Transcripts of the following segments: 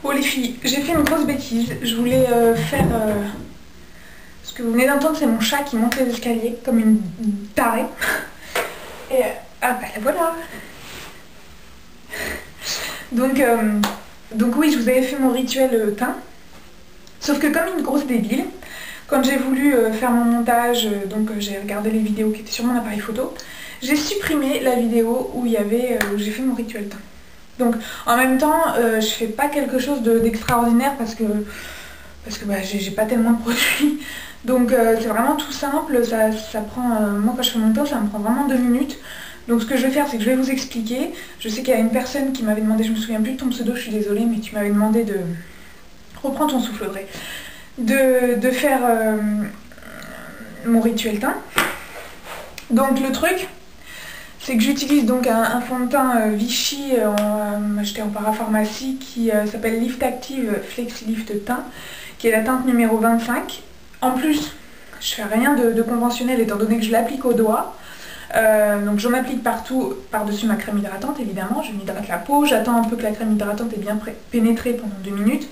Bon les filles, j'ai fait une grosse bêtise. Je voulais faire... Ce que vous venez d'entendre, c'est mon chat qui monte les escaliers comme une tarée. Et... ah bah voilà. Donc oui, je vous avais fait mon rituel teint. Sauf que comme une grosse débile, quand j'ai voulu faire mon montage, j'ai regardé les vidéos qui étaient sur mon appareil photo, j'ai supprimé la vidéo où il y avait où j'ai fait mon rituel teint. Donc en même temps, je fais pas quelque chose d'extraordinaire parce que bah, j'ai pas tellement de produits. Donc c'est vraiment tout simple, ça prend, moi quand je fais mon teint, ça me prend vraiment 2 minutes. Donc ce que je vais faire, c'est que je vais vous expliquer. Je sais qu'il y a une personne qui m'avait demandé, je me souviens plus de ton pseudo, je suis désolée, mais tu m'avais demandé de... Reprends ton souffle, Audrey. De faire mon rituel teint. Donc le truc, c'est que j'utilise donc un fond de teint Vichy acheté en parapharmacie qui s'appelle Lift Active Flexi Lift Teint, qui est la teinte numéro 25. En plus, je fais rien de conventionnel étant donné que je l'applique au doigt. Donc j'en applique partout par-dessus ma crème hydratante évidemment, je m'hydrate la peau, j'attends un peu que la crème hydratante ait bien pénétré pendant 2 minutes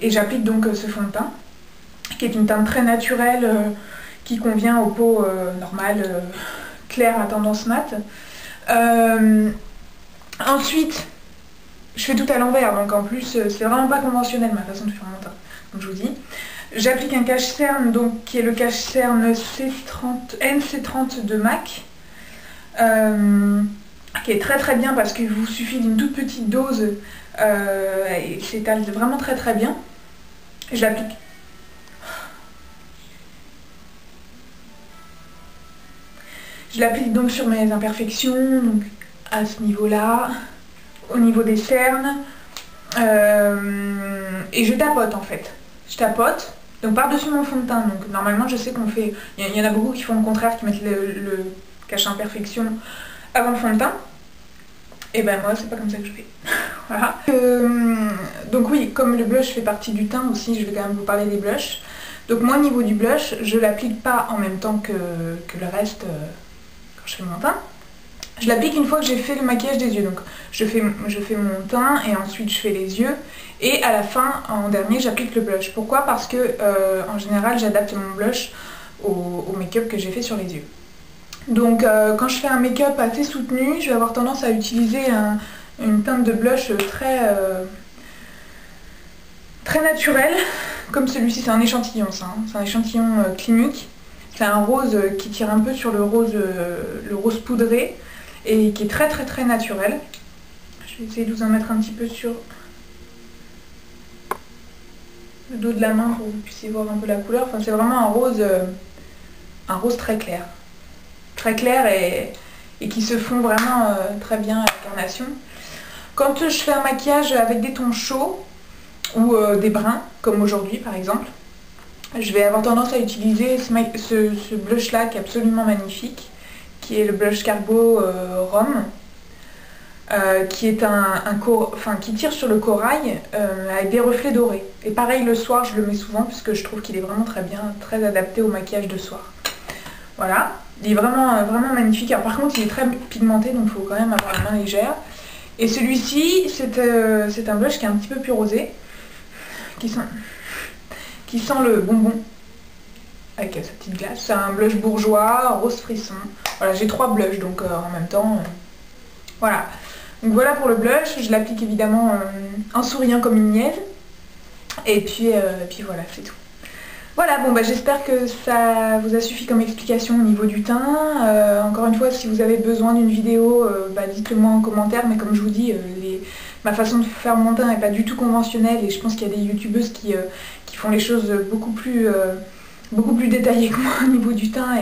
et j'applique donc ce fond de teint qui est une teinte très naturelle qui convient aux peaux normales, claires à tendance mat. Ensuite, je fais tout à l'envers, donc en plus c'est vraiment pas conventionnel ma façon de faire mon teint, donc je vous dis. J'applique un cache-cerne qui est le cache-cerne NC30 de MAC, qui est très très bien parce qu'il vous suffit d'une toute petite dose et s'étale vraiment très très bien. Je l'applique. Je l'applique donc sur mes imperfections, donc à ce niveau-là, au niveau des cernes, et je tapote en fait. Je tapote. Donc par-dessus mon fond de teint, donc normalement je sais qu'on fait, il y en a beaucoup qui font le contraire, qui mettent le cache imperfection avant le fond de teint. Et ben moi c'est pas comme ça que je fais. Voilà. Donc oui, comme le blush fait partie du teint aussi, je vais quand même vous parler des blushs. Donc moi au niveau du blush, je l'applique pas en même temps que le reste quand je fais mon teint. Je l'applique une fois que j'ai fait le maquillage des yeux. Donc je fais mon teint et ensuite je fais les yeux. Et à la fin, en dernier, j'applique le blush. Pourquoi? Parce que en général, j'adapte mon blush au make-up que j'ai fait sur les yeux. Donc quand je fais un make-up assez soutenu, je vais avoir tendance à utiliser une teinte de blush très naturelle. Comme celui-ci, c'est un échantillon ça. Hein. C'est un échantillon clinique. C'est un rose qui tire un peu sur le rose poudré. Et qui est très très très naturel. Je vais essayer de vous en mettre un petit peu sur le dos de la main pour que vous puissiez voir un peu la couleur. Enfin, c'est vraiment un rose très clair. Très clair et qui se fond vraiment très bien à la carnation. Quand je fais un maquillage avec des tons chauds ou des bruns, comme aujourd'hui par exemple, je vais avoir tendance à utiliser ce blush là qui est absolument magnifique, qui est le blush Carbo Rhum, qui est qui tire sur le corail avec des reflets dorés. Et pareil le soir, je le mets souvent parce que je trouve qu'il est vraiment très bien, très adapté au maquillage de soir. Voilà, il est vraiment, vraiment magnifique. Alors, par contre, il est très pigmenté, donc il faut quand même avoir la main légère. Et celui-ci, c'est un blush qui est un petit peu plus rosé, qui sent le bonbon. Avec sa petite glace. C'est un blush bourgeois, rose frisson. Voilà, j'ai 3 blushs, donc en même temps, voilà. Donc voilà pour le blush, je l'applique évidemment en souriant comme une niaise. Et puis voilà, c'est tout. Voilà, bon bah j'espère que ça vous a suffi comme explication au niveau du teint. Encore une fois, si vous avez besoin d'une vidéo, dites-le moi en commentaire, mais comme je vous dis, ma façon de faire mon teint n'est pas du tout conventionnelle et je pense qu'il y a des youtubeuses qui font les choses beaucoup plus détaillées que moi au niveau du teint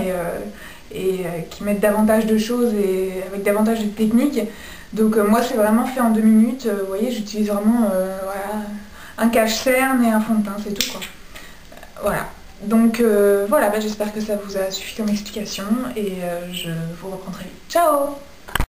et qui mettent davantage de choses et avec davantage de techniques. Donc moi c'est vraiment fait en 2 minutes, vous voyez, j'utilise vraiment voilà, un cache-cerne et un fond de teint, c'est tout quoi. Voilà, donc voilà, j'espère que ça vous a suffi comme explication et je vous reprends très vite. Ciao!